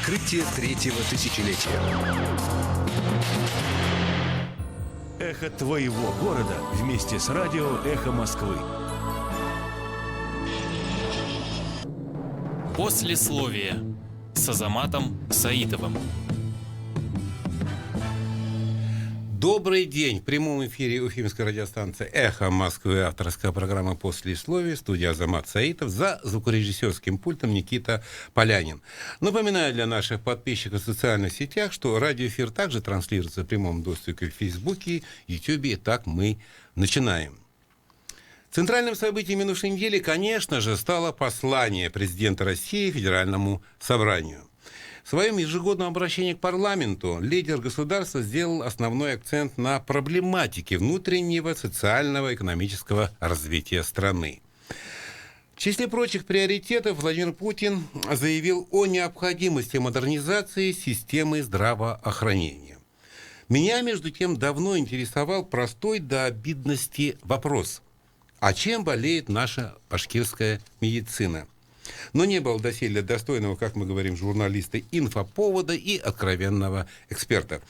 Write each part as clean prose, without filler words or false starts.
Открытие третьего тысячелетия. Эхо твоего города вместе с радио «Эхо Москвы». Послесловие с Азаматом Саитовым. Добрый день! В прямом эфире уфимской радиостанции «Эхо Москвы», авторская программа «Послесловие», студия Азамат Саитов, за звукорежиссерским пультом Никита Полянин. Напоминаю для наших подписчиков в социальных сетях, что радиоэфир также транслируется в прямом доступе в Фейсбуке, Ютубе. Итак, мы начинаем. Центральным событием минувшей недели, конечно же, стало послание президента России Федеральному собранию. В своем ежегодном обращении к парламенту лидер государства сделал основной акцент на проблематике внутреннего социального и экономического развития страны. В числе прочих приоритетов Владимир Путин заявил о необходимости модернизации системы здравоохранения. Меня, между тем, давно интересовал простой до обидности вопрос: а чем болеет наша башкирская медицина? Но не было доселе достойного, как мы говорим, журналиста, инфоповода и откровенного эксперта.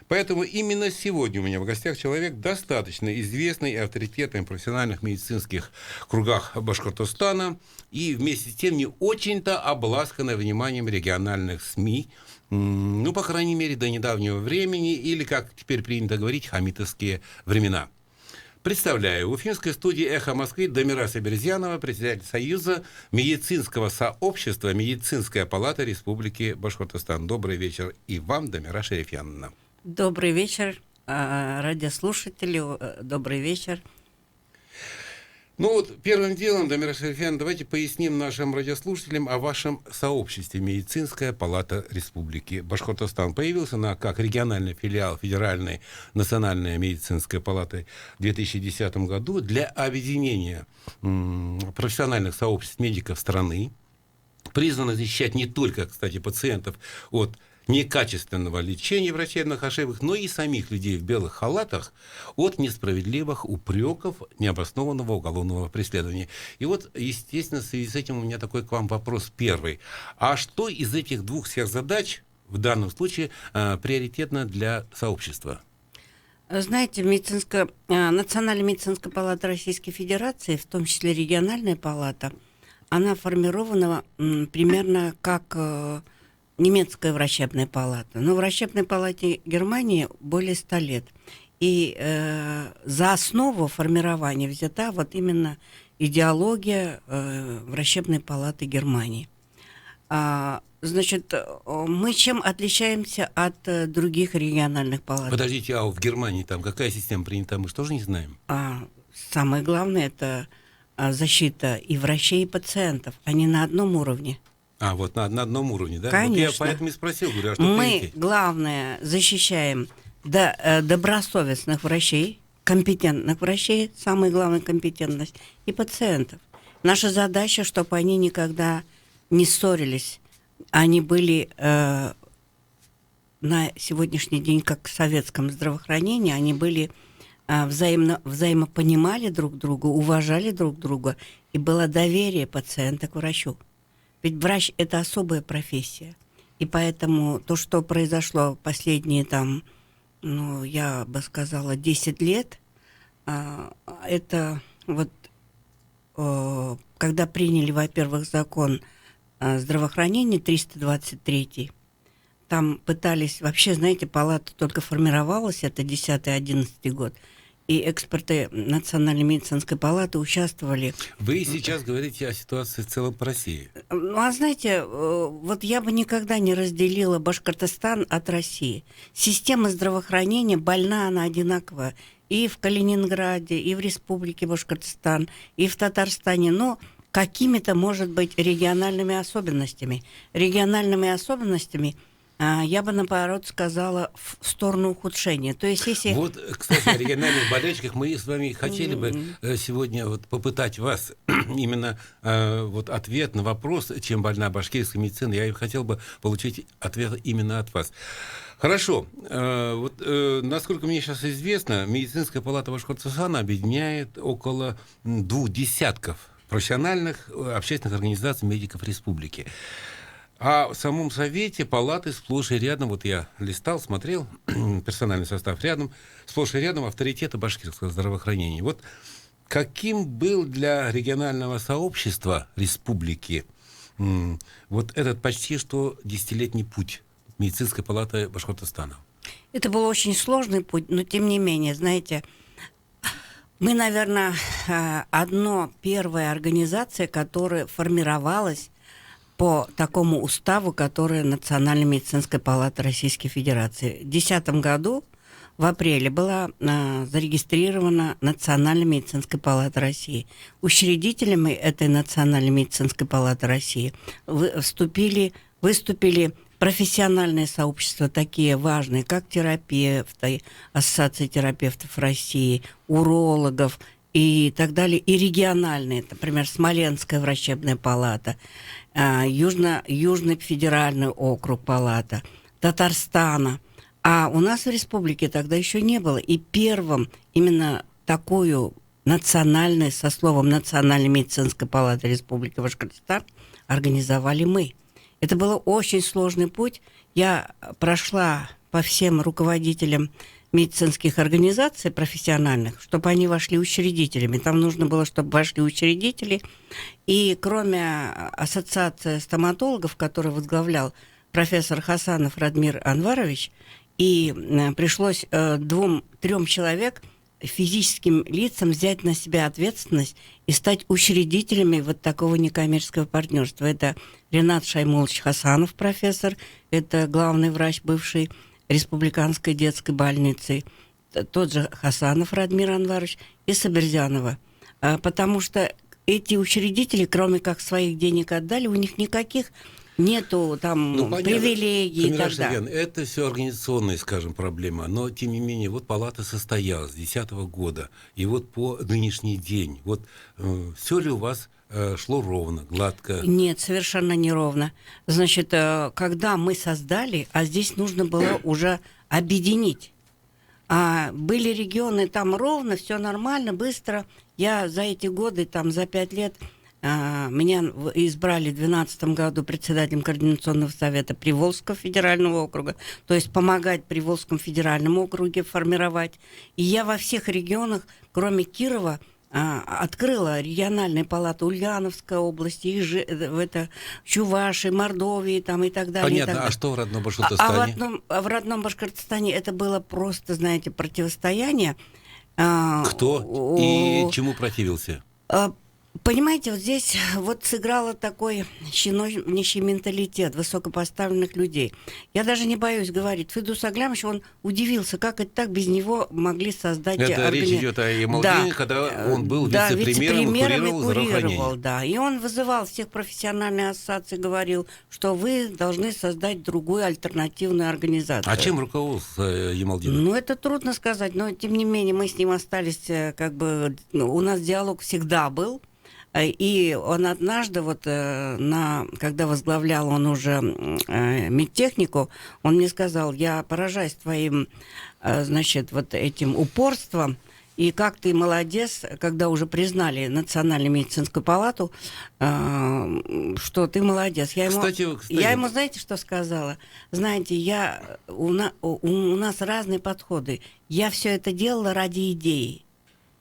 Поэтому именно сегодня у меня в гостях человек, достаточно известный и авторитетный в профессиональных медицинских кругах Башкортостана, и вместе с тем не очень-то обласканный вниманием региональных СМИ, по крайней мере, до недавнего времени, или, как теперь принято говорить, хамитовские времена. Представляю, в уфимской студии «Эхо Москвы» Дамира Сабирзянова, председатель Союза медицинского сообщества «Медицинская палата Республики Башкортостан». Добрый вечер и вам, Дамира Шерифьяновна. Добрый вечер, радиослушатели, добрый вечер. Первым делом, Дамира Шерифьяновна, давайте поясним нашим радиослушателям о вашем сообществе «Медицинская палата Республики Башкортостан». Появился она как региональный филиал Федеральной национальной медицинской палаты в 2010 году для объединения профессиональных сообществ медиков страны. Призвана защищать не только, кстати, пациентов от некачественного лечения врачебных ошибок, но и самих людей в белых халатах от несправедливых упреков необоснованного уголовного преследования. И естественно, в связи с этим у меня такой к вам вопрос первый. А что из этих двух сверхзадач в данном случае приоритетно для сообщества? Знаете, Национальная медицинская палата Российской Федерации, в том числе региональная палата, она формирована примерно как немецкая врачебная палата. Но в врачебной палате Германии более 100 лет. И за основу формирования взята именно идеология врачебной палаты Германии. Значит, мы чем отличаемся от других региональных палат? Подождите, а в Германии там какая система принята, мы что же не знаем? Самое главное – это защита и врачей, и пациентов. Они на одном уровне. На одном уровне, да? Конечно. Я поэтому и спросил, говорю, а что мы, главное, защищаем добросовестных врачей, компетентных врачей, самая главная компетентность, и пациентов. Наша задача, чтобы они никогда не ссорились. Они были на сегодняшний день, как в советском здравоохранении, они были взаимопонимали друг друга, уважали друг друга, и было доверие пациента к врачу. Ведь врач – это особая профессия. И поэтому то, что произошло последние, я бы сказала, 10 лет, это когда приняли, во-первых, закон здравоохранения 323, там пытались, вообще, знаете, палата только формировалась, это 10-11 год, и эксперты Национальной медицинской палаты участвовали. Вы сейчас говорите о ситуации в целом по России. Знаете, я бы никогда не разделила Башкортостан от России. Система здравоохранения больна, она одинаковая и в Калининграде, и в Республике Башкортостан, и в Татарстане, но какими-то, может быть, региональными особенностями. Я бы, наоборот, сказала, в сторону ухудшения. То есть, если... Кстати, о региональных болячках мы с вами хотели бы сегодня попытать вас именно ответ на вопрос, чем больна башкирская медицина. Я хотел бы получить ответ именно от вас. Хорошо. Насколько мне сейчас известно, медицинская палата Башкортостана объединяет около 20 профессиональных общественных организаций медиков республики. А в самом совете палаты сплошь и рядом, вот я листал, смотрел, персональный состав рядом, сплошь и рядом авторитета башкирского здравоохранения. Вот каким был для регионального сообщества республики вот этот почти что десятилетний путь медицинской палаты Башкортостана? Это был очень сложный путь, но тем не менее, знаете, мы, наверное, первая организация, которая формировалась по такому уставу, который Национальная медицинская палата Российской Федерации. В 2010 году, в апреле, была зарегистрирована Национальная медицинская палата России. Учредителями этой Национальной медицинской палаты России выступили профессиональные сообщества, такие важные, как терапевты, Ассоциация терапевтов России, урологов и так далее, и региональные, например, Смоленская врачебная палата, Южный федеральный округ палата, Татарстана. А у нас в республике тогда еще не было. И первым именно такую национальную, со словом Национальная медицинская палата Республики Башкортостан организовали мы. Это был очень сложный путь. Я прошла по всем руководителям медицинских организаций профессиональных, чтобы они вошли учредителями. Там нужно было, чтобы вошли учредители. И кроме ассоциации стоматологов, которую возглавлял профессор Хасанов Радмир Анварович, и пришлось 2-3 человек, физическим лицам, взять на себя ответственность и стать учредителями вот такого некоммерческого партнерства. Это Ренат Шаймулович Хасанов, профессор, это главный врач бывшей республиканской детской больницы, тот же Хасанов Радмир Анварович и Сабирзянова. Потому что эти учредители, кроме как своих денег отдали, у них никаких нету там привилегий и так далее. Это все организационные, скажем, проблемы. Но, тем не менее, вот палата состоялась с 2010 года. И вот по нынешний день. Вот все ли у вас шло ровно, гладко? Нет, совершенно не ровно. Значит, когда мы создали, а здесь нужно было уже объединить. Были регионы, там ровно, все нормально, быстро. Я за эти годы, там за 5 лет, меня избрали в 2012 году председателем Координационного совета Приволжского федерального округа, то есть помогать Приволжскому федеральному округе формировать. И я во всех регионах, кроме Кирова, открыла региональные палаты Ульяновской области, Чувашии, Мордовии там, и так далее. Понятно, и так далее. А что в родном Башкортостане? В родном Башкортостане это было просто, знаете, противостояние. Кто и чему противился? Понимаете, вот здесь вот сыграло такой щенячий менталитет высокопоставленных людей. Я даже не боюсь говорить. Федус Аглямович, он удивился, как это так без него могли создать... Это речь идет о Ямалдине, когда он был вице-премьером и курировал. Да, и он вызывал всех профессиональных ассоциаций, говорил, что вы должны создать другую альтернативную организацию. А чем руководствовался Ямалдин? Ну, это трудно сказать, но тем не менее мы с ним остались, как бы, у нас диалог всегда был. И он однажды, вот, когда возглавлял он уже медтехнику, он мне сказал: я поражаюсь твоим, значит, вот этим упорством, и как ты молодец, когда уже признали Национальную медицинскую палату, что ты молодец. Я ему, знаете, что сказала? Знаете, у нас разные подходы. Я все это делала ради идеи,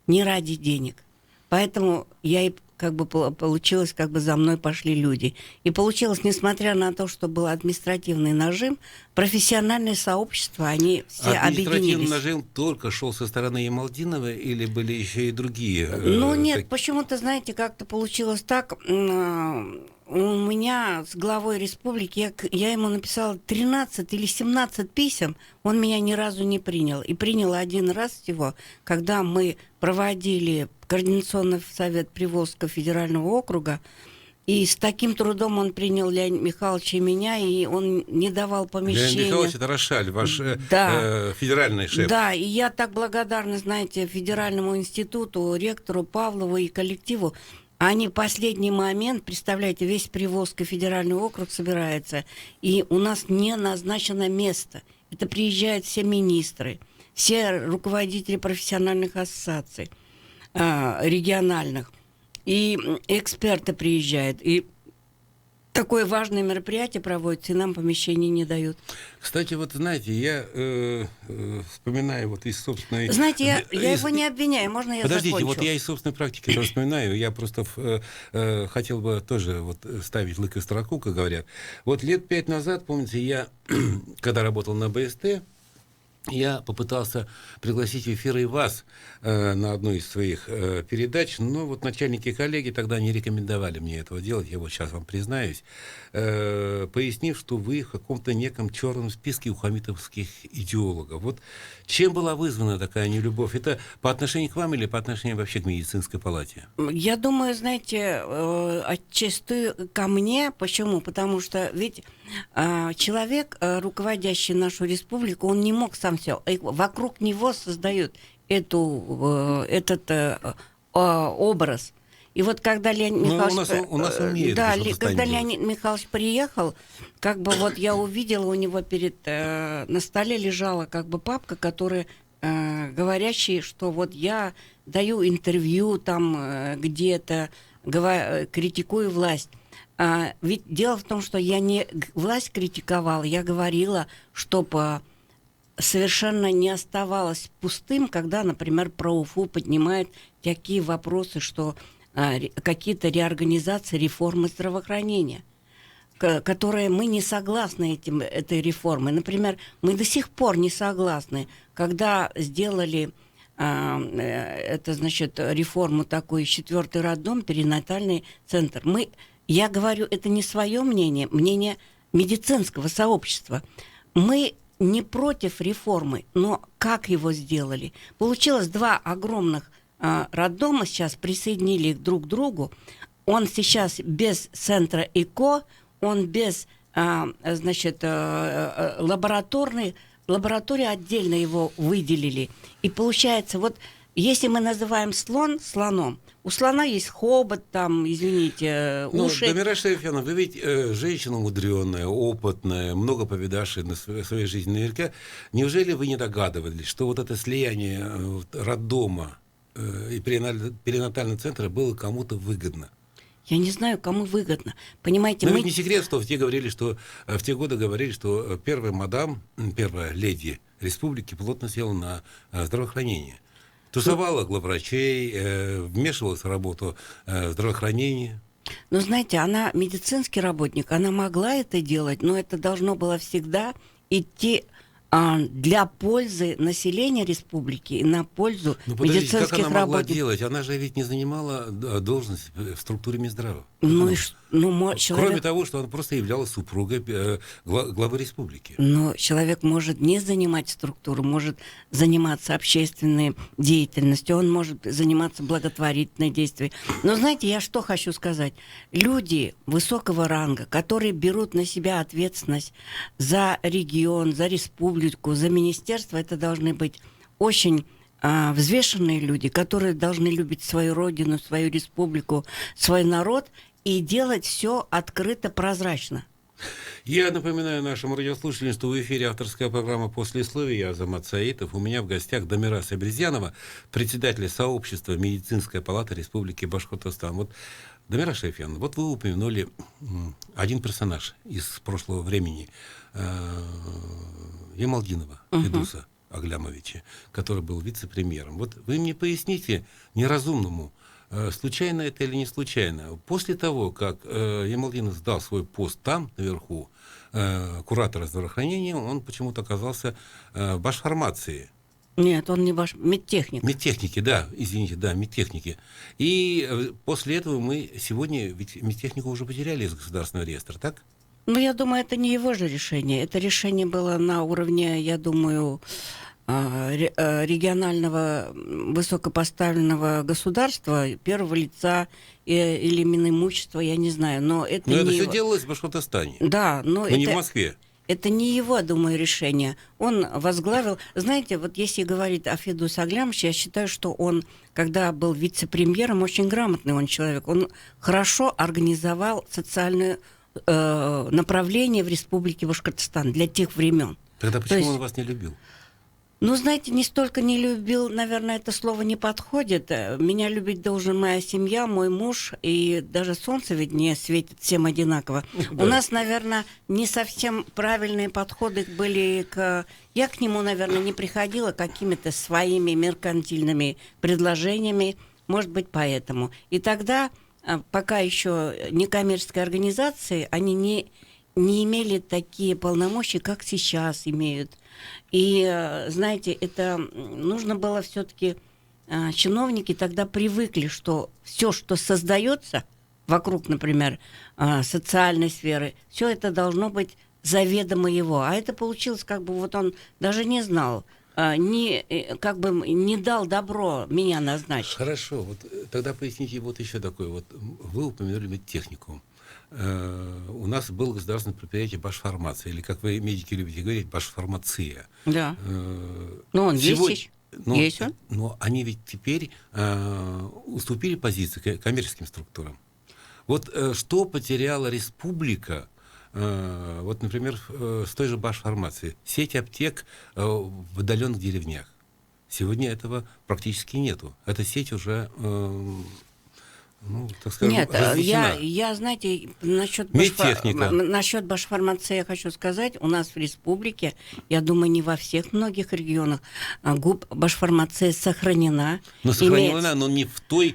не ради денег. Поэтому я и как бы получилось, как бы за мной пошли люди. И получилось, несмотря на то, что был административный нажим, профессиональные сообщества, они все объединились. Административный нажим только шел со стороны Ямалдинова или были еще и другие? Ну нет, почему-то, знаете, как-то получилось так. У меня с главой республики, я ему написала 13 или 17 писем, он меня ни разу не принял. И принял один раз всего, когда мы проводили Координационный совет Приволжского федерального округа, и с таким трудом он принял Леонида Михайловича и меня, и он не давал помещения. Леонид Михайлович, это Рошаль, ваш федеральный шеф. Да, и я так благодарна, знаете, Федеральному институту, ректору Павлову и коллективу. Они в последний момент, представляете, весь Приволжский федеральный округ собирается, и у нас не назначено место. Это приезжают все министры, все руководители профессиональных ассоциаций региональных, и эксперты приезжают. И такое важное мероприятие проводится, и нам помещений не дают. Кстати, вот знаете, я вспоминаю вот из собственной... Знаете, я его не обвиняю, можно я Подождите, закончу? вот я из собственной практики это вспоминаю, я просто хотел бы тоже вот ставить лык и строку, как говорят. Вот лет 5 назад, помните, я, когда работал на БСТ, я попытался пригласить в эфир и вас на одну из своих передач, но вот начальники и коллеги тогда не рекомендовали мне этого делать, я вот сейчас вам признаюсь, пояснив, что вы в каком-то неком черном списке у хамитовских идеологов. Вот чем была вызвана такая нелюбовь? Это по отношению к вам или по отношению вообще к медицинской палате? Я думаю, знаете, отчасти ко мне. Почему? Потому что ведь человек, руководящий нашу республику, он не мог сам все. Вокруг него создают этот образ. И вот когда Леонид Михайлович... у нас умеет, да, когда Леонид Михайлович приехал, как бы вот я увидела, у него на столе лежала как бы папка, которая говорящий, что вот я даю интервью там где-то, критикую власть. Ведь дело в том, что я не власть критиковала, я говорила, чтобы совершенно не оставалось пустым, когда, например, про Уфу поднимают такие вопросы, что какие-то реорганизации, реформы здравоохранения, которые мы не согласны этой реформой. Например, мы до сих пор не согласны, когда сделали реформу такую, 4-й роддом, перинатальный центр. Я говорю, это не свое мнение, мнение медицинского сообщества. Мы не против реформы, но как его сделали? Получилось 2 огромных роддома сейчас присоединили друг к другу. Он сейчас без центра ЭКО, он без, лаборатории отдельно его выделили. И получается, вот если мы называем слон слоном, у слона есть хобот, там, извините, уши. Дамира Шаифьяновна, вы ведь женщина мудреная, опытная, много повидавшая на своей жизни наверняка. Неужели вы не догадывались, что вот это слияние роддома и перинатального центра было кому-то выгодно? Я не знаю, кому выгодно. Понимаете, но ведь не секрет, что в те годы говорили, что первая леди республики плотно села на здравоохранение. Тусовала главврачей, вмешивалась в работу здравоохранения. Ну, знаете, она медицинский работник, она могла это делать, но это должно было всегда идти для пользы населения республики и на пользу медицинских как она могла работников. делать? Она же ведь не занимала должность в структуре Минздрава. Человек... Кроме того, что она просто являлась супругой главы республики. Но человек может не занимать структуру, может заниматься общественной деятельностью, он может заниматься благотворительной деятельностью. Но знаете, я что хочу сказать? Люди высокого ранга, которые берут на себя ответственность за регион, за республику, за министерство, это должны быть очень взвешенные люди, которые должны любить свою родину, свою республику, свой народ и делать все открыто, прозрачно. Я напоминаю нашим радиослушателям, что в эфире авторская программа «Послесловие». Я Азамат Саитов. У меня в гостях Дамира Сабирзянова, председатель сообщества «Медицинская палата Республики Башкортостан». Вот, Дамира Шаифьяновна, вот вы упомянули один персонаж из прошлого времени, Ямалдинова, Федуса Аглямовича, который был вице-премьером. Вот вы мне поясните неразумному, случайно это или не случайно. После того, как Ямалдинов сдал свой пост там, наверху, куратора здравоохранения, он почему-то оказался в башфармации. Нет, он не медтехник. Медтехники, да, извините, да, медтехники. И после этого мы сегодня, ведь медтехнику уже потеряли из государственного реестра, так? Ну, я думаю, это не его же решение. Это решение было на уровне, я думаю, регионального высокопоставленного государства, первого лица или Минимущества, я не знаю. Но это все делалось в Башкортостане. Да, но не в Москве. Это не его, думаю, решение. Он возглавил... Знаете, вот если говорить о Федусе Аглямовиче, я считаю, что он, когда был вице-премьером, очень грамотный он человек. Он хорошо организовал социальное направление в Республике Башкортостан для тех времен. Тогда почему он вас не любил? Ну, знаете, не столько не любил, наверное, это слово не подходит. Меня любить должен моя семья, мой муж, и даже солнце ведь не светит всем одинаково. Да. У нас, наверное, не совсем правильные подходы были к... Я к нему, наверное, не приходила какими-то своими меркантильными предложениями, может быть, поэтому. И тогда, пока еще некоммерческие организации, они не имели такие полномочия, как сейчас имеют. И, знаете, это нужно было все-таки... Чиновники тогда привыкли, что все, что создается вокруг, например, социальной сферы, все это должно быть заведомо его. А это получилось, как бы вот он даже не знал, как бы не дал добро меня назначить. Хорошо, вот тогда поясните вот еще такое. Вот вы упомянули медтехникум. У нас было государственное предприятие Башфармация, или, как вы, медики, любите говорить, Башфармация. Да. Ну, он есть. Есть он. Но они ведь теперь уступили позиции коммерческим структурам. Вот что потеряла республика, вот, например, с той же Башфармацией, сеть аптек в отдаленных деревнях. Сегодня этого практически нету. Эта сеть уже... так скажем, нет, я, знаете, насчет Башфармации я хочу сказать, у нас в республике, я думаю, не во всех многих регионах, Башфармация сохранена. Но сохранена, но не в той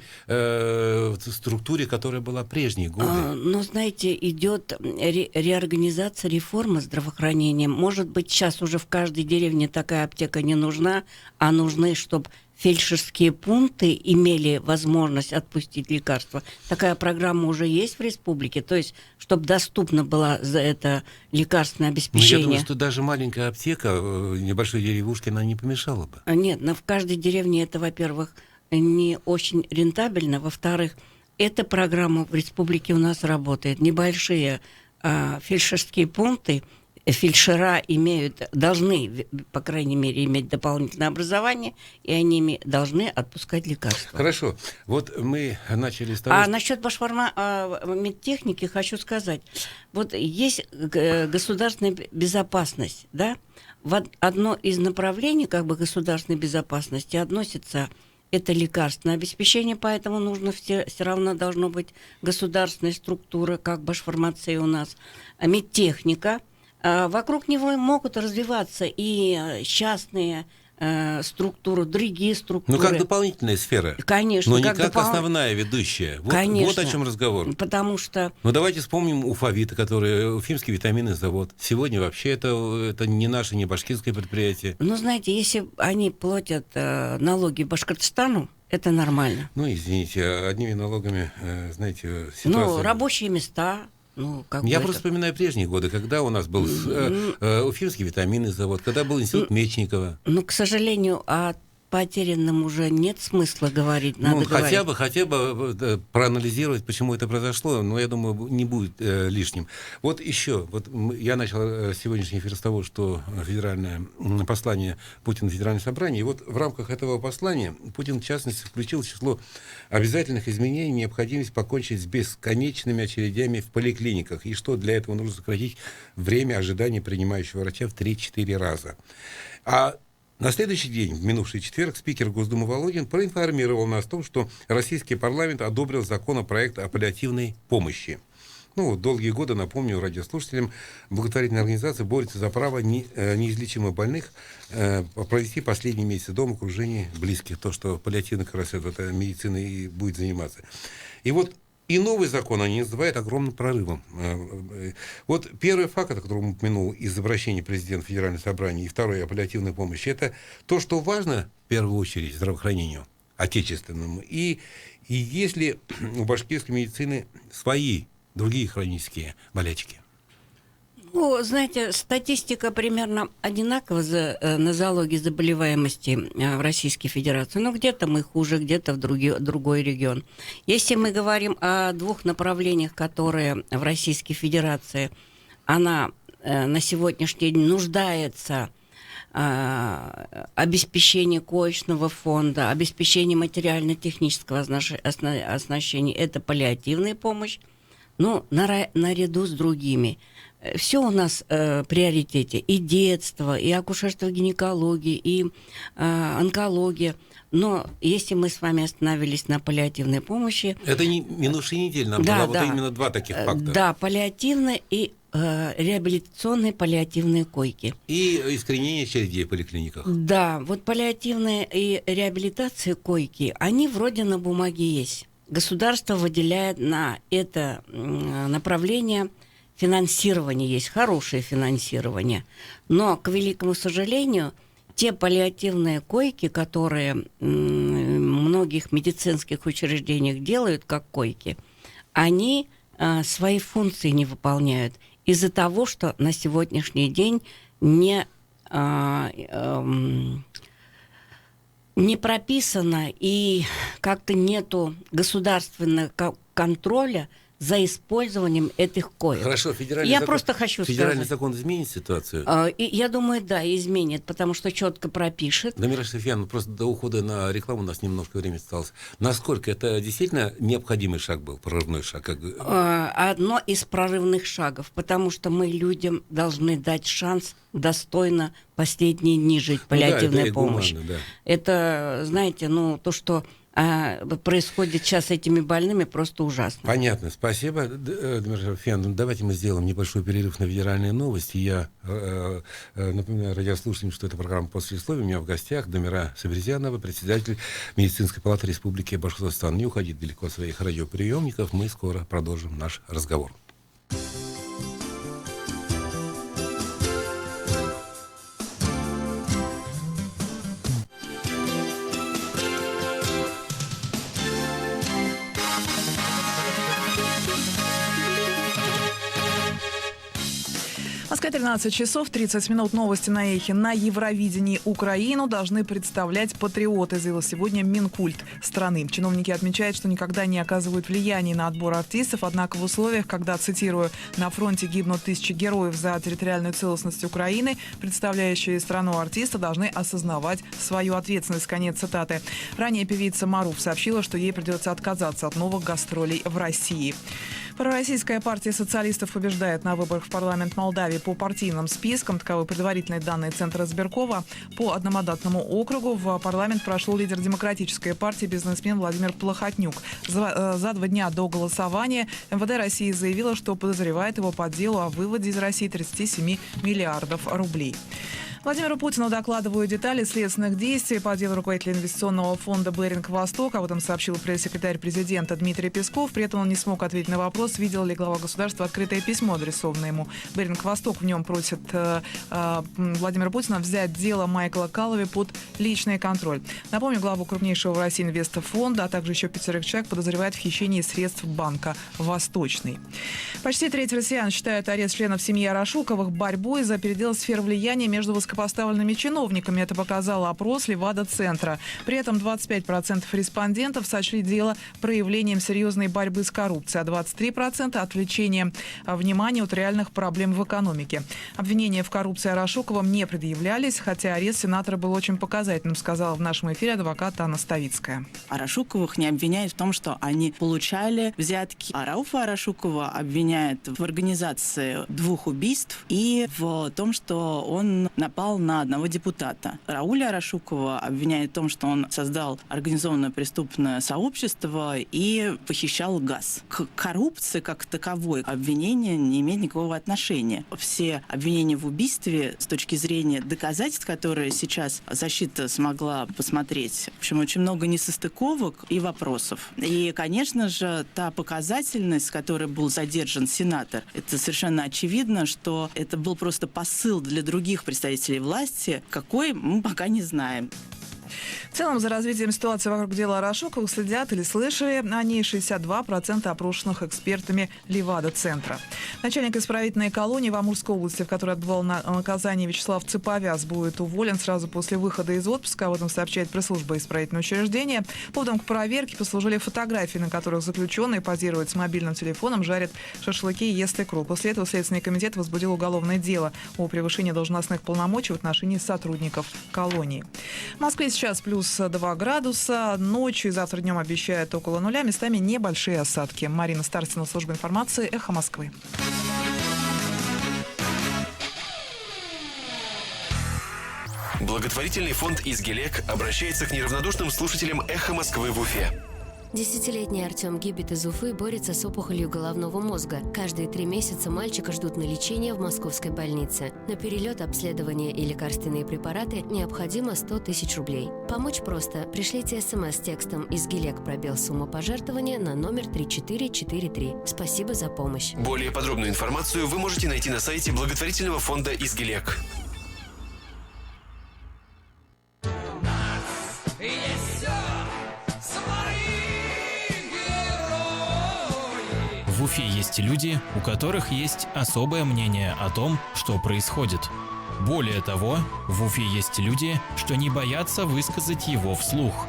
структуре, которая была прежние годы. Но, знаете, идет реорганизация, реформа здравоохранения. Может быть, сейчас уже в каждой деревне такая аптека не нужна, а нужны, чтобы фельдшерские пункты имели возможность отпустить лекарства. Такая программа уже есть в республике, то есть, чтобы доступно было за это лекарственное обеспечение. Я думаю, что даже маленькая аптека в небольшой деревушке, она не помешала бы. Нет, но в каждой деревне это, во-первых, не очень рентабельно, во-вторых, эта программа в республике у нас работает. Небольшие фельдшерские пункты, фельдшера должны, по крайней мере, иметь дополнительное образование, и они должны отпускать лекарства. Хорошо. Вот мы начали с того... А насчет медтехники хочу сказать. Вот есть государственная безопасность, да? В одно из направлений как бы государственной безопасности относится это лекарственное обеспечение, поэтому нужно все равно должно быть государственная структура, как Башфармация у нас, медтехника. Вокруг него могут развиваться и частные структуры, другие структуры. Ну, как дополнительная сфера. Конечно. Но не как основная, ведущая. Конечно. Вот о чем разговор. Потому что... Ну, давайте вспомним Уфавита, который Уфимский витаминный завод. Сегодня вообще это не наше, не башкирское предприятие. Ну, знаете, если они платят налоги Башкортостану, это нормально. Ну, извините, одними налогами, знаете, ситуация... Ну, рабочие места... Я просто вспоминаю прежние годы, когда у нас был Уфимский витаминный завод, когда был институт Мечникова. Ну, к сожалению, о потерянном уже нет смысла говорить. Надо хотя бы проанализировать, почему это произошло, но я думаю, не будет лишним. Вот еще, я начал сегодняшний эфир с того, что федеральное послание Путина в Федеральное собрание, и вот в рамках этого послания Путин, в частности, включил в число обязательных изменений необходимость покончить с бесконечными очередями в поликлиниках, и что для этого нужно сократить время ожидания принимающего врача в 3-4 раза. А на следующий день, в минувший четверг, спикер Госдумы Володин проинформировал нас о том, что российский парламент одобрил законопроект о паллиативной помощи. Долгие годы, напомню радиослушателям, благотворительная организация борется за право неизлечимо больных провести последние месяцы дома в окружении близких. То, что паллиативно как раз это медицина и будет заниматься. И вот и новый закон они называют огромным прорывом. Вот первый факт, о котором упомянул из обращения президента Федерального собрания, и второй о паллиативной помощи, это то, что важно в первую очередь здравоохранению отечественному. И если у башкирской медицины свои другие хронические болячки. Ну, знаете, статистика примерно одинакова за нозологии заболеваемости в Российской Федерации. Но где-то мы хуже, где-то в другой регион. Если мы говорим о двух направлениях, которые в Российской Федерации, она на сегодняшний день нуждается обеспечение коечного фонда, обеспечение материально-технического оснащения, это паллиативная помощь, наряду с другими. все у нас в приоритете. И детство, и акушерство, гинекология, и онкология. Но если мы с вами остановились на паллиативной помощи... Это не минувшей недели, нам было вот именно два таких факта. Да, паллиативная и реабилитационные паллиативные койки. И искоренение очередей в поликлиниках. Да, вот паллиативная и реабилитация койки, они вроде на бумаге есть. Государство выделяет на это направление финансирование, есть хорошее финансирование. Но, к великому сожалению, те паллиативные койки, которые в многих медицинских учреждениях делают как койки, они свои функции не выполняют из-за того, что на сегодняшний день не прописано и как-то нету государственного контроля за использованием этих коек. Хорошо, федеральный закон изменит ситуацию? Я думаю, да, изменит, потому что четко пропишет. Дамира Софьяновна, просто до ухода на рекламу у нас немножко времени осталось. Насколько это действительно необходимый шаг был, прорывной шаг? Одно из прорывных шагов, потому что мы людям должны дать шанс достойно последние дни жить, паллиативная помощь. Гуманно, да. Это, знаете, то, что происходит сейчас с этими больными, просто ужасно. Понятно, спасибо, Дамира Софьяновна. Давайте мы сделаем небольшой перерыв на федеральные новости. Я напоминаю радиослушателям, что это программа «Послесловие». У меня в гостях Дамира Сабирзянова, председатель Медицинской палаты Республики Башкортостан. Не уходите далеко от своих радиоприемников. Мы скоро продолжим наш разговор. В Москве 13 часов 30 минут. Новости на Эхе. На Евровидении Украину должны представлять патриоты, заявил сегодня Минкульт страны. Чиновники отмечают, что никогда не оказывают влияния на отбор артистов, однако в условиях, когда, цитирую, на фронте гибнут тысячи героев за территориальную целостность Украины, представляющие страну артисты должны осознавать свою ответственность. Конец цитаты. Ранее певица Маруф сообщила, что ей придется отказаться от новых гастролей в России. Пророссийская партия социалистов побеждает на выборах в парламент Молдавии по партийным спискам. Таковы предварительные данные Центра Сберкова. По одномандатному округу в парламент прошел лидер демократической партии бизнесмен Владимир Плохотнюк. За 2 дня до голосования МВД России заявила, что подозревает его по делу о выводе из России 37 миллиардов рублей. Владимиру Путину докладывают детали следственных действий по делу руководителя инвестиционного фонда «Беринг Восток». Об этом сообщил пресс-секретарь президента Дмитрий Песков. При этом он не смог ответить на вопрос, видел ли глава государства открытое письмо, адресованное ему. «Беринг Восток» в нем просит Владимира Путина взять дело Майкла Каллови под личный контроль. Напомню, главу крупнейшего в России инвестфонда, а также еще 5 человек подозревают в хищении средств банка «Восточный». Почти треть россиян считают арест членов семьи Арашуковых борьбой за передел сфер влияния между высокопоставленными чиновниками. Это показал опрос Левада-центра. При этом 25% респондентов сочли дело проявлением серьезной борьбы с коррупцией, а 23% отвлечением внимания от реальных проблем в экономике. Обвинения в коррупции Арашуковым не предъявлялись, хотя арест сенатора был очень показательным, сказала в нашем эфире адвокат Анна Ставицкая. Арашуковых не обвиняют в том, что они получали взятки. А Рауфа Арашукова обвиняют в организации 2 убийств и в том, что он напал на одного депутата. Рауля Арашукова обвиняют в том, что он создал организованное преступное сообщество и похищал газ. К коррупции как таковой обвинение не имеет никакого отношения. Все обвинения в убийстве с точки зрения доказательств, которые сейчас защита смогла посмотреть, в общем, очень много несостыковок и вопросов. И, конечно же, та показательность, с которой был задержан сенатор, это совершенно очевидно, что это был просто посыл для других представителей власти. Какой, мы пока не знаем. В целом, за развитием ситуации вокруг дела Арашуковых следят или слышали о ней 62% опрошенных экспертами Левада-центра. Начальник исправительной колонии в Амурской области, в которой отбывал наказание, Вячеслав Цыповяз, будет уволен сразу после выхода из отпуска. Об этом сообщает пресс-служба исправительного учреждения. Поводом к проверке послужили фотографии, на которых заключенные позируют с мобильным телефоном, жарят шашлыки и ест икру. После этого Следственный комитет возбудил уголовное дело о превышении должностных полномочий в отношении сотрудников колонии. В Москве сейчас плюс 2 градуса. Ночью и завтра днем обещают около 0. Местами небольшие осадки. Марина Старостина, служба информации, Эхо Москвы. Благотворительный фонд «Изгелек» обращается к неравнодушным слушателям «Эхо Москвы» в Уфе. Десятилетний Артем Гибет из Уфы борется с опухолью головного мозга. Каждые 3 месяца мальчика ждут на лечение в московской больнице. На перелет, обследование и лекарственные препараты необходимо 100 тысяч рублей. Помочь просто. Пришлите СМС с текстом «Изгелек» пробел сумма пожертвования на номер 3443. Спасибо за помощь. Более подробную информацию вы можете найти на сайте благотворительного фонда «Изгелек». В Уфе есть люди, у которых есть особое мнение о том, что происходит. Более того, в Уфе есть люди, что не боятся высказать его вслух.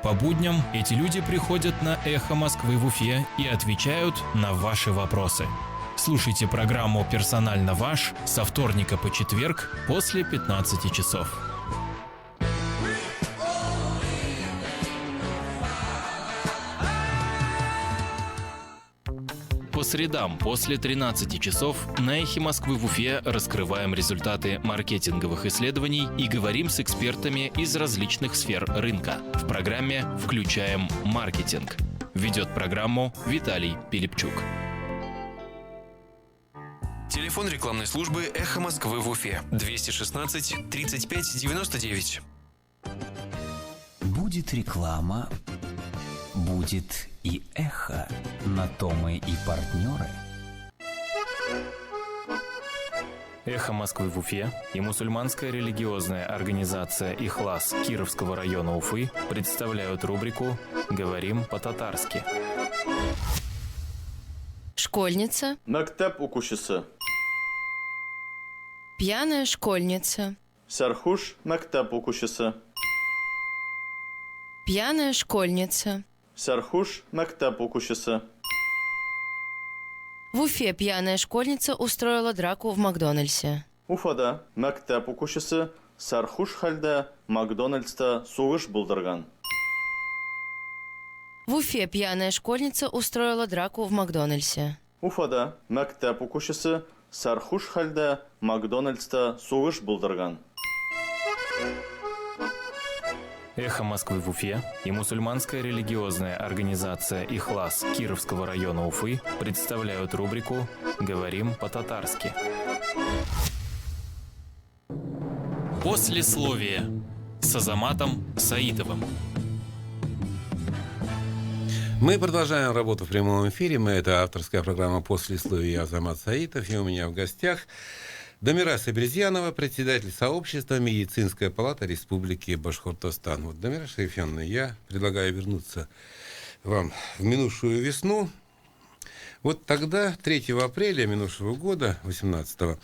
По будням эти люди приходят на «Эхо Москвы» в Уфе и отвечают на ваши вопросы. Слушайте программу «Персонально ваш» со вторника по четверг после 15 часов. По средам после 13 часов на «Эхе Москвы» в Уфе раскрываем результаты маркетинговых исследований и говорим с экспертами из различных сфер рынка. В программе «Включаем маркетинг». Ведет программу Виталий Пилипчук. Телефон рекламной службы «Эхо Москвы» в Уфе. 216 35 99. Будет реклама, будет и эхо. На то мы и партнеры. «Эхо Москвы» в Уфе и мусульманская религиозная организация «Ихлас» Кировского района Уфы представляют рубрику «Говорим по-татарски». Школьница. Мектеп укучысы. Пьяная школьница. Сәрхуш мектеп укучысы. Пьяная школьница. Сәрхуш мектеп укучысы. В Уфе пьяная школьница устроила драку в Макдональдсе. Уфада мектеп укучысы сәрхуш хәлдә Макдональдста сугыш булдырган. В Уфе пьяная школьница устроила драку в Макдональдсе. Уфада мектеп укучысы сәрхуш хәлдә Макдональдста сугыш булдырган. «Эхо Москвы» в Уфе и мусульманская религиозная организация «Ихлас» Кировского района Уфы представляют рубрику «Говорим по-татарски». Послесловие с Азаматом Саитовым. Мы продолжаем работу в прямом эфире. Это авторская программа «Послесловие». Азамат Саитов. И у меня в гостях Дамира Сабирзянова, председатель сообщества «Медицинская палата Республики Башкортостан». Вот, Дамира Шарифьяновна, я предлагаю вернуться вам в минувшую весну. Вот тогда, 3 апреля минувшего года, 18-го,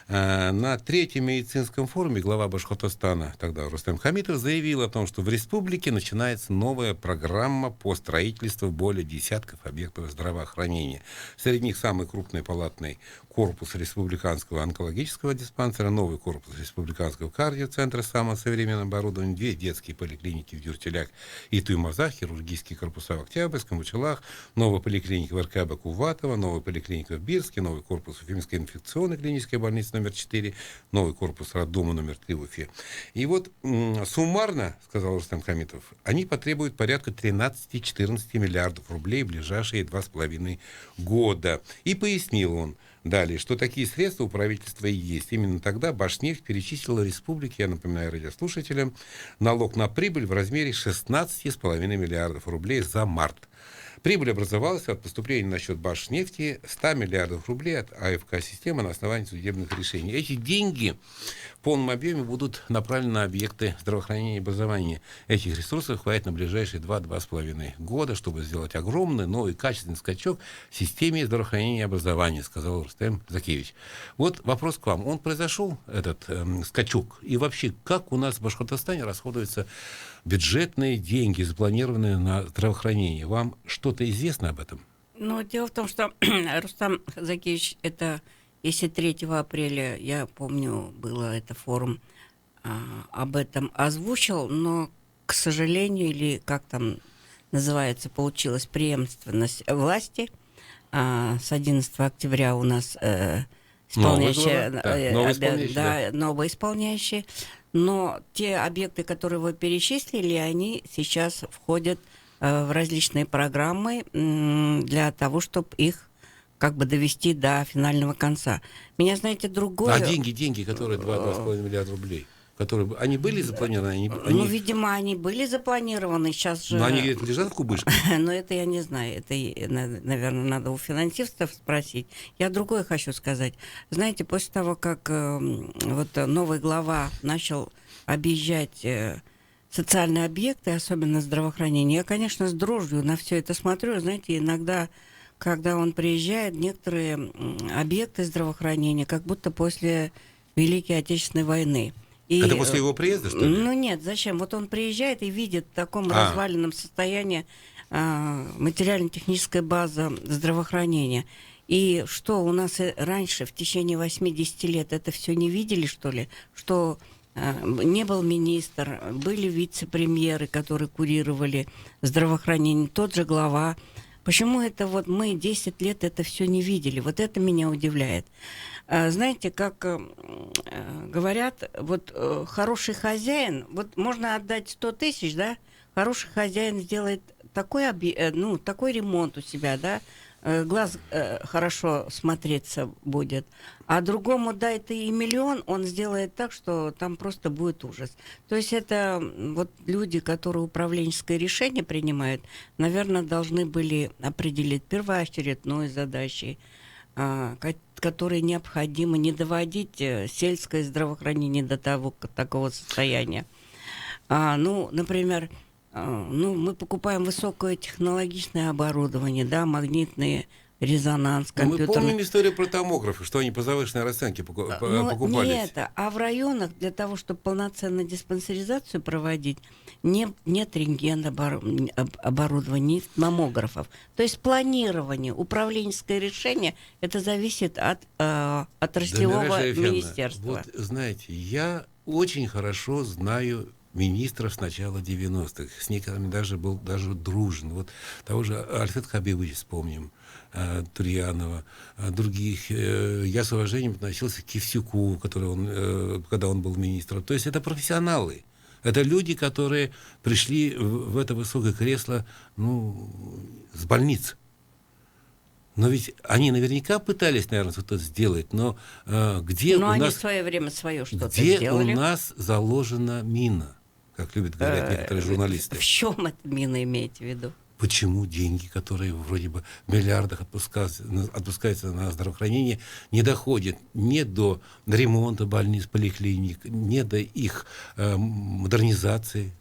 на 3-м медицинском форуме глава Башкортостана, тогда Рустем Хамитов, заявил о том, что в республике начинается новая программа по строительству более десятков объектов здравоохранения. Среди них самый крупный палатный корпус республиканского онкологического диспансера, новый корпус республиканского кардиоцентра с самым современным оборудованием, 2 детские поликлиники в Дюртюлях и Туймазах, хирургические корпуса в Октябрьском, Учелах, новая поликлиника в РКБ Куватово, новая поликлиника в Бирске, новый корпус Уфимской инфекционной клинической больницы номер 4, новый корпус роддома номер 3 в Уфе. И вот суммарно, сказал Рустем Хамитов, они потребуют порядка 13-14 миллиардов рублей в ближайшие 2,5 года. И пояснил он далее, что такие средства у правительства и есть. Именно тогда Башнефть перечислила республике, я напоминаю радиослушателям, налог на прибыль в размере 16,5 миллиардов рублей за март. Прибыль образовалась от поступления на счет Башнефти 100 миллиардов рублей от АФК-системы на основании судебных решений. Эти деньги в полном объеме будут направлены на объекты здравоохранения и образования. Этих ресурсов хватит на ближайшие 2-2,5 года, чтобы сделать огромный, новый, качественный скачок в системе здравоохранения и образования, сказал Рустем Закевич. Вот вопрос к вам. Он произошел, этот скачок? И вообще, как у нас в Башкортостане расходуются бюджетные деньги, запланированные на здравоохранение? Вам что-то известно об этом? Ну, дело в том, что Рустам Закевич, это, если 3 апреля, я помню, было это форум, об этом озвучил, но, к сожалению, или как там называется, получилась преемственность власти. С 11 октября у нас исполняющая, новый исполняющий. но те объекты, которые вы перечислили, они сейчас входят в различные программы для того, чтобы их как бы довести до финального конца. Меня, знаете, другое... А деньги, которые 2,5 миллиарда рублей, которые они были запланированы? Ну, видимо, они были запланированы, сейчас же... Но они лежат в кубышке? Но это я не знаю, это, наверное, надо у финансистов спросить. Я другое хочу сказать. Знаете, после того, как вот новый глава начал объезжать социальные объекты, особенно здравоохранение, я, конечно, с дрожью на все это смотрю. Знаете, иногда, когда он приезжает, некоторые объекты здравоохранения, как будто после Великой Отечественной войны. И, это после его приезда, что ли? Ну нет, зачем? Вот он приезжает и видит в таком разваленном состоянии материально-техническая база здравоохранения. И что, у нас раньше, в течение 80 лет, это все не видели, что ли? Что не был министр, были вице-премьеры, которые курировали здравоохранение, тот же глава. Почему это вот мы 10 лет это все не видели? Вот это меня удивляет. Знаете, как говорят, вот хороший хозяин, вот можно отдать 100 тысяч, да, хороший хозяин сделает такой ремонт у себя, да, глаз хорошо смотреться будет, а другому дай ты и миллион, он сделает так, что там просто будет ужас. То есть это вот люди, которые управленческое решение принимают, наверное, должны были определить первоочередной задачей, которые необходимо не доводить сельское здравоохранение до такого состояния. Например, мы покупаем высокое технологичное оборудование, да, магнитный резонанс, компьютерный. Мы помним историю про томографы, что они по завышенной расценке покупались. Не это, а в районах для того, чтобы полноценно диспансеризацию проводить, нет рентген-оборудования, нет маммографов. То есть планирование, управленческое решение, это зависит от отраслевого министерства. Вот знаете, я очень хорошо знаю министров с начала 90-х. С некоторыми был даже дружен. Вот того же Альфреда Хабибовича вспомним, Турьянова, других. Я с уважением относился к Кивсюку, когда он был министром. То есть это профессионалы. Это люди, которые пришли в это высокое кресло с больниц. Но ведь они наверняка пытались, наверное, что-то сделать, но где у они нас... в свое время что-то где сделали. У нас заложена мина, как любят говорить некоторые журналисты? В чем эта мина имеете в виду? Почему деньги, которые вроде бы в миллиардах отпускаются на здравоохранение, не доходят ни до ремонта больниц, поликлиник, ни до их модернизации?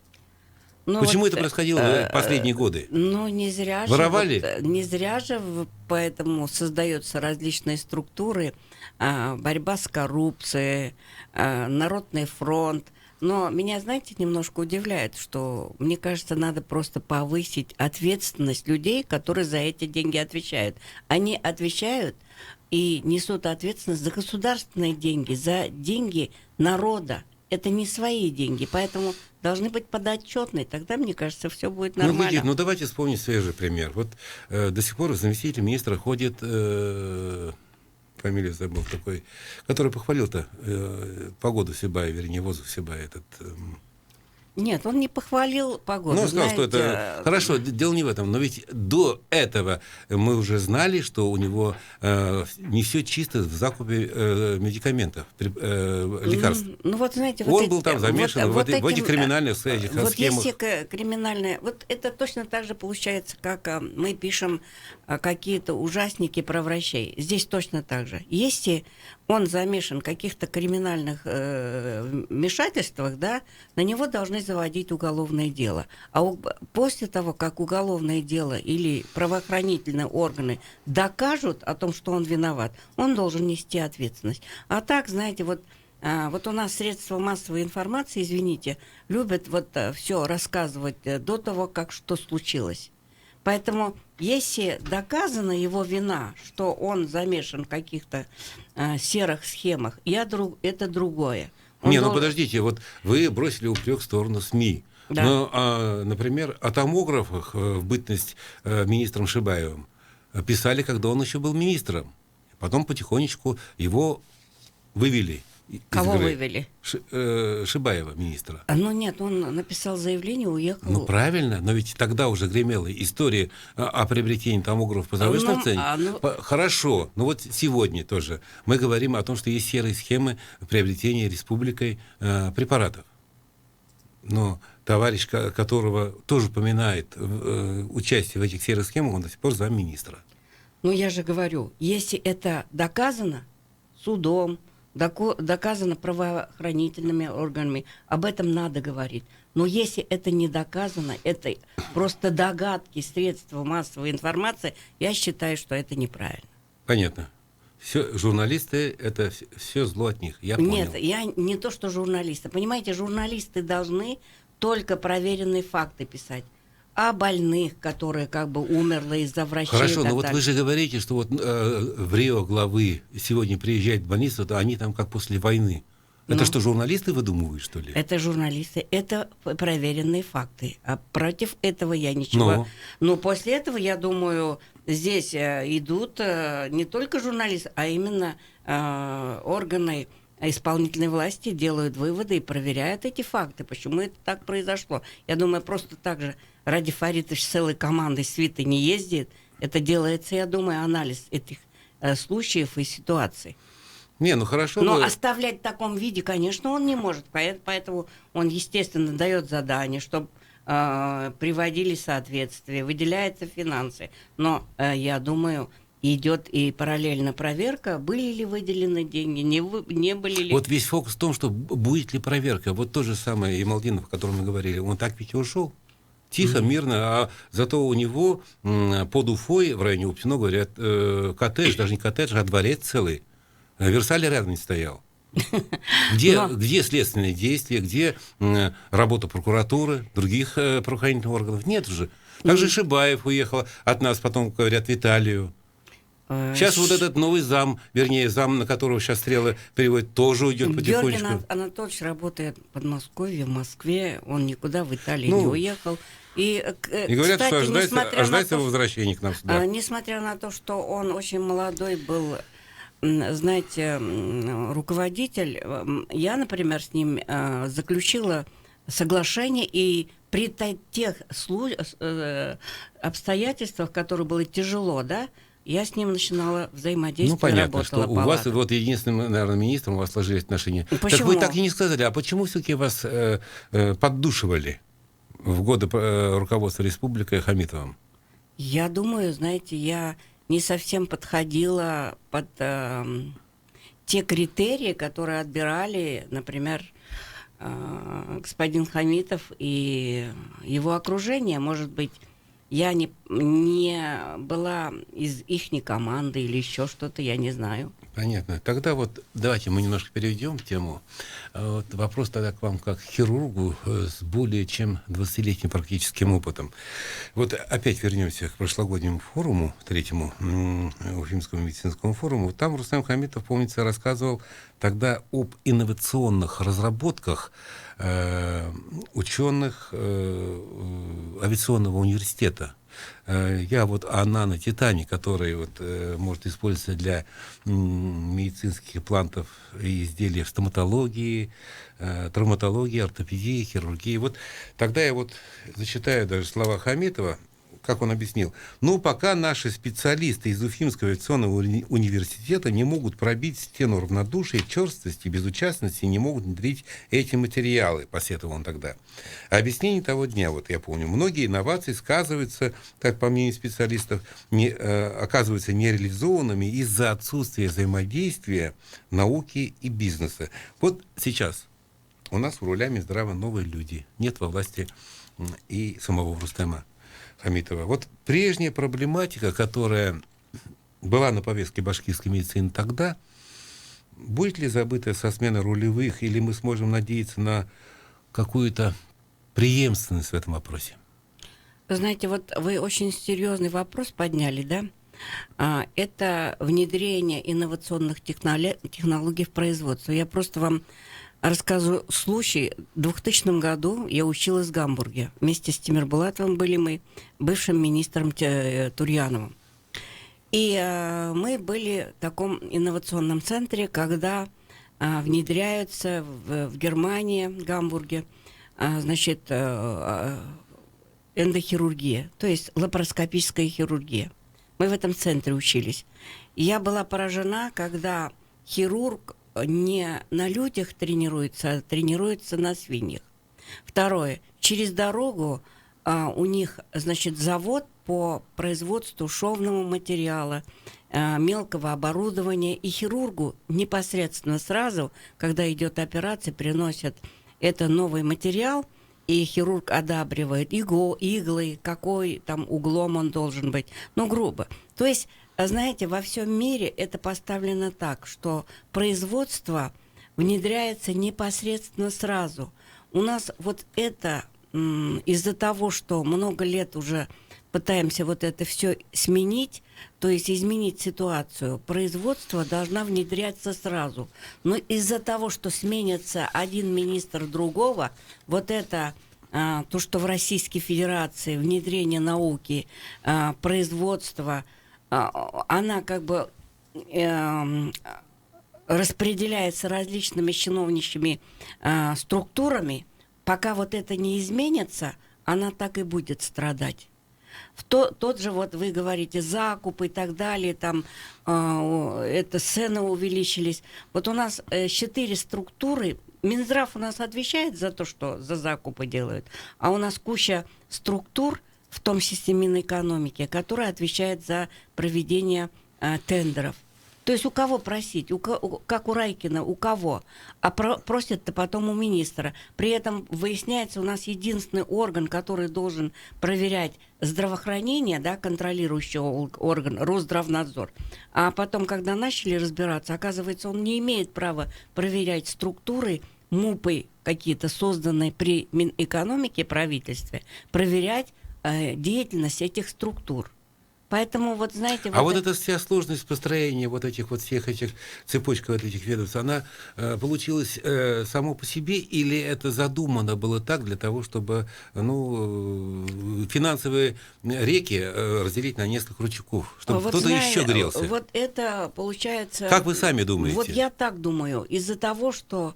Почему это происходило в последние годы? Не зря же. Воровали? Не зря же, поэтому создаются различные структуры, борьба с коррупцией, Народный фронт. Но меня, знаете, немножко удивляет, что, мне кажется, надо просто повысить ответственность людей, которые за эти деньги отвечают. Они отвечают и несут ответственность за государственные деньги, за деньги народа. Это не свои деньги, поэтому должны быть подотчетные. Тогда, мне кажется, все будет нормально. Давайте вспомним свежий пример. Вот до сих пор заместитель министра ходит... фамилию забыл такой, который похвалил-то погоду Сибая, вернее, воздух Сибая этот... Нет, он не похвалил погоду. Он сказал, что это... Хорошо, дело не в этом, но ведь до этого мы уже знали, что у него не все чисто в закупе медикаментов, лекарств. Знаете, он был там замешан в этих криминальных схемах. Если криминальные... Вот это точно так же получается, как мы пишем какие-то ужасники про врачей. Здесь точно так же. Если он замешан в каких-то криминальных вмешательствах, да, на него должны заводить уголовное дело. А после того, как уголовное дело или правоохранительные органы докажут о том, что он виноват, он должен нести ответственность. А так, знаете, вот у нас средства массовой информации, извините, любят все рассказывать до того, как что случилось. Поэтому, если доказана его вина, что он замешан в каких-то серых схемах, это другое. Подождите, вот вы бросили упрек в сторону СМИ. Да. Но, например, о томографах в бытность министром Шибаевым писали, когда он еще был министром. Потом потихонечку его вывели Кого ГРЭ. вывели? Шибаева, министра. Ну нет, он написал заявление, уехал. Ну правильно, но ведь тогда уже гремела история о приобретении томографов по завышенной цене. Хорошо, но вот сегодня тоже мы говорим о том, что есть серые схемы приобретения республикой препаратов. Но товарищ, которого тоже упоминает участие в этих серых схемах, он до сих пор замминистра. Ну я же говорю, если это доказано судом, доказано правоохранительными органами, об этом надо говорить. Но если это не доказано, это просто догадки, средства массовой информации, я считаю, что это неправильно. Понятно. Все, журналисты, это все зло от них, я понял. Нет, я не то, что журналисты. Понимаете, журналисты должны только проверенные факты писать. О больных, которые как бы умерли из-за врачей. Хорошо, но вот вы же говорите, что вот в Рио главы сегодня приезжают в больницу, то они там как после войны. Это что, журналисты выдумывают, что ли? Это журналисты, это проверенные факты. А против этого я ничего... Но после этого, я думаю, здесь идут не только журналисты, а именно органы исполнительной власти делают выводы и проверяют эти факты, почему это так произошло. Я думаю, просто так же Ради Фаритович с целой командой свиты не ездит. Это делается, я думаю, анализ этих случаев и ситуаций. Не, ну хорошо. Но оставлять в таком виде, конечно, он не может. Поэтому он, естественно, дает задание, чтобы приводили соответствие, выделяются финансы. Но, я думаю, идет и параллельно проверка, были ли выделены деньги, не были ли. Вот весь фокус в том, что будет ли проверка. Вот то же самое Ямалдинов, о котором мы говорили, он так ведь и ушел. Тихо, мирно, а зато у него под Уфой, в районе Уптино, говорят, коттедж, даже не коттедж, а дворец целый. Версаль рядом не стоял. Где следственные действия, где работа прокуратуры, других правоохранительных органов? Нет уже. Также Шибаев уехал от нас, потом, говорят, в Италию. Сейчас вот этот новый зам, вернее, зам, на которого сейчас стрелы переводят, тоже уйдет потихонечку. Георгий Анатольевич работает в Подмосковье, в Москве, он никуда в Италию не уехал. И говорят, кстати, что ожидается его возвращения к нам сюда. Несмотря на то, что он очень молодой был, знаете, руководитель, я, например, с ним заключила соглашение, и при тех обстоятельствах, которые было тяжело, да, я с ним начинала взаимодействовать. Ну, понятно, что у вас, вот единственным, наверное, министром у вас сложились отношения. Почему? Так вы так и не сказали, а почему все-таки вас поддушивали в годы руководства республикой Хамитовым? Я думаю, знаете, я не совсем подходила под те критерии, которые отбирали, например, господин Хамитов и его окружение. Может быть, я не была из ихней команды или еще что-то, я не знаю. Понятно. Тогда вот давайте мы немножко перейдем в тему. Вот вопрос тогда к вам как к хирургу с более чем 20-летним практическим опытом. Вот опять вернемся к прошлогоднему форуму, третьему Уфимскому медицинскому форуму. Там Рустам Хамитов, помнится, рассказывал тогда об инновационных разработках ученых авиационного университета. Я вот о нанотитане, который вот, может использоваться для медицинских имплантов и изделий в стоматологии, травматологии, ортопедии, хирургии. Вот тогда я вот зачитаю даже слова Хамитова, как он объяснил. Ну, пока наши специалисты из Уфимского авиационного университета не могут пробить стену равнодушия, черствости, безучастности, не могут внедрить эти материалы, посетовал он тогда. А объяснение того дня, вот я помню, многие инновации сказываются, так по мнению специалистов, оказываются нереализованными из-за отсутствия взаимодействия науки и бизнеса. Вот сейчас у нас в руля Минздрава новые люди, нет во власти и самого Рустема Хамитова. Вот прежняя проблематика, которая была на повестке башкирской медицины тогда, будет ли забыта со смены рулевых, или мы сможем надеяться на какую-то преемственность в этом вопросе? Знаете, вот вы очень серьезный вопрос подняли, да? Это внедрение инновационных технологий в производство. Я просто вам расскажу случай. В 2000 году я училась в Гамбурге. Вместе с Тимирбулатовым были мы, бывшим министром Турьяновым. И мы были в таком инновационном центре, когда внедряются в Германии, в Гамбурге, значит, эндохирургия, то есть лапароскопическая хирургия. Мы в этом центре учились. И я была поражена, когда хирург не на людях тренируется, а тренируется на свиньях. Второе. Через дорогу у них, значит, завод по производству шовного материала, мелкого оборудования, и хирургу непосредственно сразу, когда идет операция, приносят это новый материал, и хирург одабривает иглы, какой там углом он должен быть. Ну, грубо. То есть, знаете, во всем мире это поставлено так, что производство внедряется непосредственно сразу. У нас вот это из-за того, что много лет уже пытаемся вот это все сменить, то есть изменить ситуацию, производство должна внедряться сразу. Но из-за того, что сменится один министр другого, вот это то, что в Российской Федерации внедрение науки, производство, она как бы распределяется различными чиновничьими структурами, пока вот это не изменится, она так и будет страдать. Тот же, вот вы говорите, закуп и так далее, там это цены увеличились. Вот у нас 4 структуры. Минздрав у нас отвечает за то, что за закупы делают, а у нас куча структур, в том числе Минэкономики, которая отвечает за проведение тендеров. То есть у кого просить? Как у Райкина, у кого? А просят-то потом у министра. При этом выясняется, у нас единственный орган, который должен проверять здравоохранение, да, контролирующий орган, Росздравнадзор. А потом, когда начали разбираться, оказывается, он не имеет права проверять структуры, МУПы какие-то, созданные при Минэкономике, правительстве, проверять деятельность этих структур. Поэтому, вот знаете... Вот эта вся сложность построения вот этих вот всех этих цепочек вот этих ведомств, она получилась само по себе, или это задумано было так для того, чтобы финансовые реки разделить на несколько ручейков, чтобы вот кто-то еще грелся? Вот это получается... Как вы сами думаете? Вот я так думаю. Из-за того, что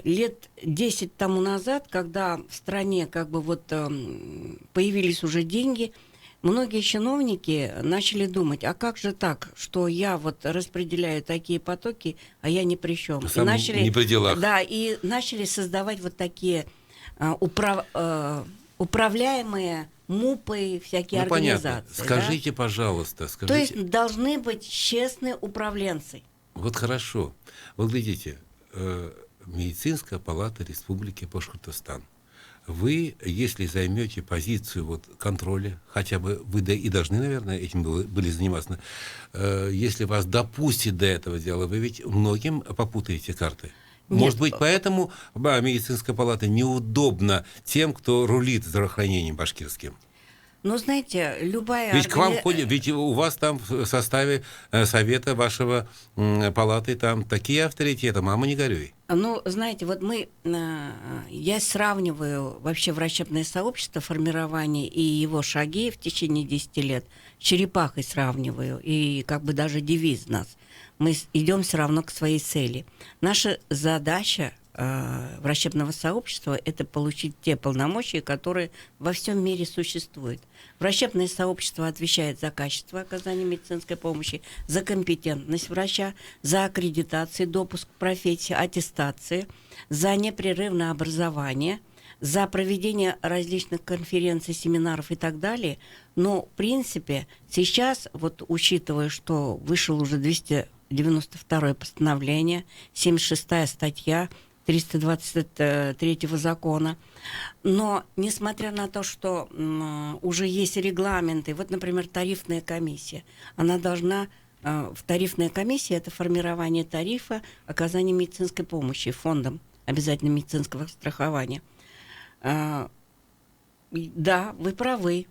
лет 10 тому назад, когда в стране как бы вот появились уже деньги, многие чиновники начали думать, а как же так, что я вот распределяю такие потоки, а я ни при чем. Сам не при делах. Да, и начали создавать вот такие управляемые МУПы, всякие организации. Понятно. Скажите, да? Пожалуйста. То есть должны быть честные управленцы. Вот хорошо. Вот глядите, Медицинская палата Республики Башкортостан. Вы, если займете позицию вот контроля, хотя бы вы и должны, наверное, этим были заниматься, если вас допустят до этого дела, вы ведь многим попутаете карты. Нет. Может быть, поэтому медицинская палата неудобна тем, кто рулит здравоохранением башкирским? Ну, знаете, любая... Ведь к вам ходят, ведь у вас там в составе совета вашего палаты там такие авторитеты, мама не горюй. Ну, знаете, вот я сравниваю вообще врачебное сообщество, формирование и его шаги в течение 10 лет, с черепахой сравниваю, и как бы даже девиз нас. Мы идем все равно к своей цели. Наша задача врачебного сообщества – это получить те полномочия, которые во всем мире существуют. Врачебное сообщество отвечает за качество оказания медицинской помощи, за компетентность врача, за аккредитацию, допуск к профессии, аттестации, за непрерывное образование, за проведение различных конференций, семинаров и так далее. Но, в принципе, сейчас, вот учитывая, что вышел уже 292-е постановление, 76-я статья 323-го закона. Но, несмотря на то, что уже есть регламенты, вот, например, тарифная комиссия, она должна... в тарифная комиссия – это формирование тарифа оказания медицинской помощи фондом обязательного медицинского страхования. Да, вы правы.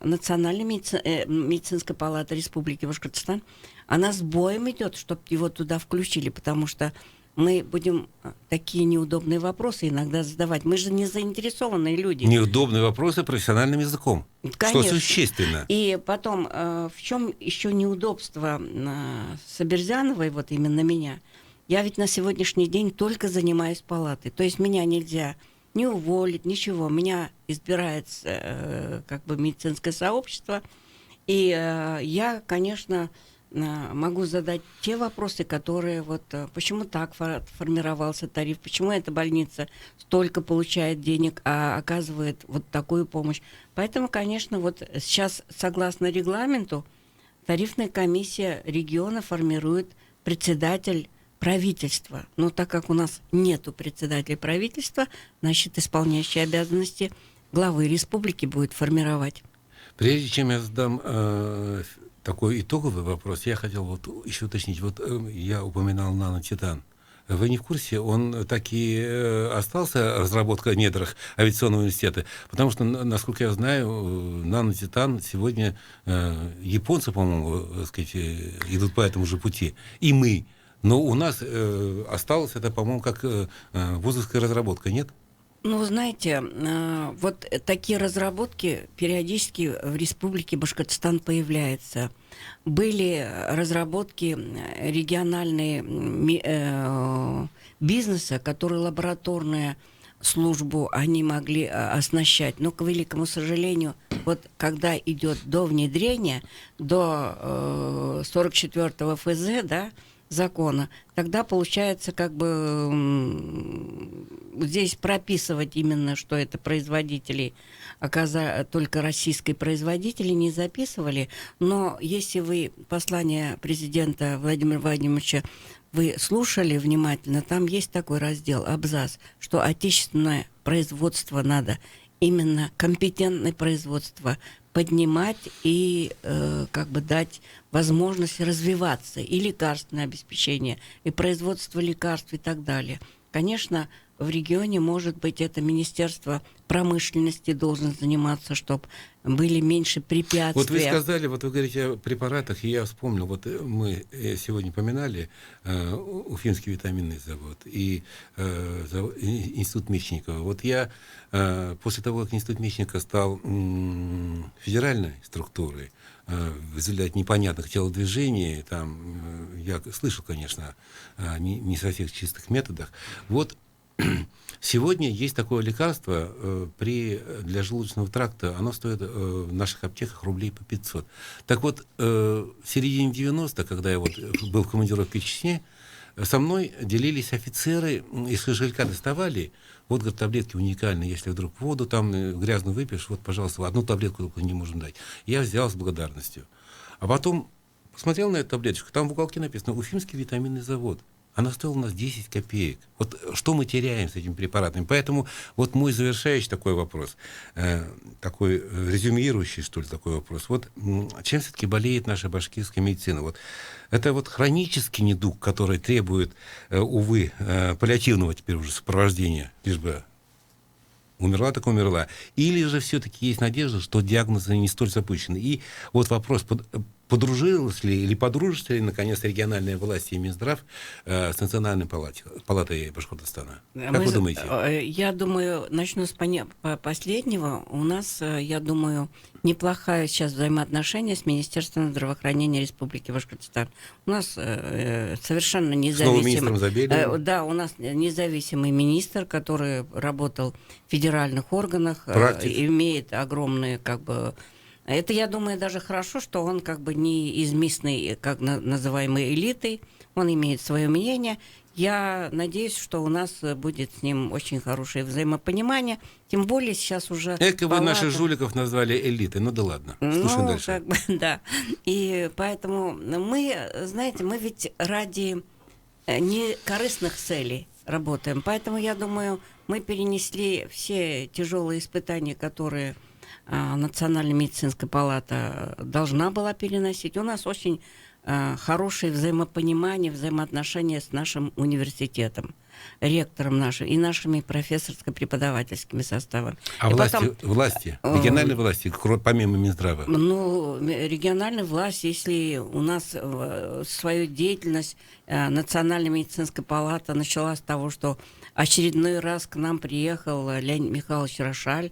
Национальная медицинская палата Республики Башкортостан, она с боем идет, чтобы его туда включили, потому что мы будем такие неудобные вопросы иногда задавать. Мы же не заинтересованные люди. Неудобные вопросы профессиональным языком. Конечно. Что существенно. И потом, в чем еще неудобство Сабирзяновой, вот именно меня? Я ведь на сегодняшний день только занимаюсь палатой. То есть меня нельзя не уволить, ничего. Меня избирает как бы медицинское сообщество. И я, конечно, могу задать те вопросы, которые вот почему так формировался тариф, почему эта больница столько получает денег, а оказывает вот такую помощь. Поэтому, конечно, вот сейчас, согласно регламенту, тарифная комиссия региона формирует председатель правительства. Но так как у нас нету председателя правительства, значит, исполняющие обязанности главы республики будет формировать. Прежде чем я задам такой итоговый вопрос, я хотел вот еще уточнить. Вот я упоминал нанотитан. Вы не в курсе, он так и остался, разработка в недрах авиационного университета? Потому что, насколько я знаю, нанотитан сегодня японцы, по-моему, так сказать, идут по этому же пути. И мы. Но у нас осталось это, по-моему, как вузовская разработка, нет? Ну, знаете, вот такие разработки периодически в Республике Башкортостан появляются. Были разработки региональные бизнеса, которые лабораторную службу они могли оснащать. Но, к великому сожалению, вот когда идет до внедрения, до 44-го ФЗ, да, закона, тогда получается как бы здесь прописывать именно, что это производители, только российские производители не записывали, но если вы послание президента Владимира Владимировича вы слушали внимательно, там есть такой раздел, абзац, что отечественное производство надо, именно компетентное производство поднимать и как бы дать возможность развиваться, и лекарственное обеспечение, и производство лекарств и так далее. Конечно, в регионе, может быть, это Министерство промышленности должен заниматься, чтобы были меньше препятствий. Вот вы сказали, вот вы говорите о препаратах, и я вспомнил, вот мы сегодня поминали Уфимский витаминный завод и Институт Мечникова. Вот я после того, как Институт Мечникова стал федеральной структурой, в результате непонятных телодвижений, там, я слышал, конечно, не со всех чистых методах, вот сегодня есть такое лекарство для желудочного тракта, оно стоит в наших аптеках рублей по 500. Так вот, в середине 90-х, когда я вот был в командировке в Чечне, со мной делились офицеры, из кошелька доставали, вот, говорят, таблетки уникальные, если вдруг воду там грязную выпьешь, вот, пожалуйста, одну таблетку только не можем дать. Я взял с благодарностью. А потом посмотрел на эту таблеточку, там в уголке написано «Уфимский витаминный завод». Она стоила у нас 10 копеек. Вот что мы теряем с этими препаратами? Поэтому вот мой завершающий такой вопрос, такой резюмирующий, что ли, такой вопрос. Вот чем все-таки болеет наша башкирская медицина? Вот это вот хронический недуг, который требует, увы, паллиативного теперь уже сопровождения, лишь бы умерла, так умерла. Или же все-таки есть надежда, что диагнозы не столь запущены. И вот вопрос, подружилась ли или подружится ли, наконец, региональная власть и Минздрав с Национальной палатой Башкортостана? Как вы думаете? Я думаю, начну с последнего. У нас, я думаю, неплохое сейчас взаимоотношение с Министерством здравоохранения Республики Башкортостан. У нас совершенно независимый... Да, у нас независимый министр, который работал в федеральных органах, имеет огромные, как бы... Это, я думаю, даже хорошо, что он как бы не из местной, как называемой элиты, он имеет свое мнение. Я надеюсь, что у нас будет с ним очень хорошее взаимопонимание, тем более сейчас уже... Вы наших жуликов назвали элитой, ну да ладно, слушаем дальше. Как бы, да, и поэтому мы, знаете, мы ведь ради некорыстных целей работаем, поэтому, я думаю, мы перенесли все тяжелые испытания, которые... Национальная медицинская палата должна была переносить. У нас очень хорошее взаимопонимание, взаимоотношения с нашим университетом, ректором нашим и нашими профессорско-преподавательскими составами. А И власти, региональной власти, помимо Минздрава? Ну, региональная власть, если у нас свою деятельность Национальная медицинская палата начала с того, что очередной раз к нам приехал Леонид Михайлович Рошаль,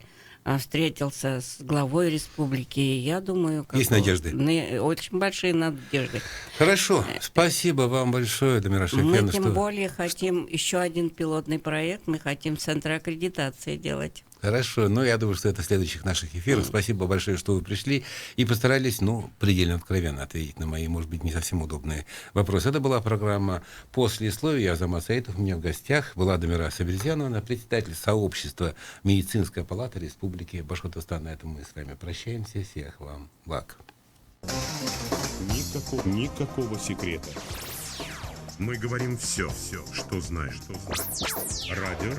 встретился с главой республики. Я думаю... Есть надежды? Очень большие надежды. Хорошо. Спасибо вам большое, Дамира Шакьяновна. Мы тем более хотим еще один пилотный проект. Мы хотим центры аккредитации делать. Хорошо. Ну, я думаю, что это в следующих наших эфирах. Спасибо большое, что вы пришли и постарались, предельно откровенно ответить на мои, может быть, не совсем удобные вопросы. Это была программа «Послесловие». Я Азамат Саитов. У меня в гостях была Дамира Сабирзяновна, председатель сообщества Медицинская палата Республики Башкортостан. На этом мы с вами прощаемся. Всех вам благ. Никакого секрета. Мы говорим все, что знаешь. Радио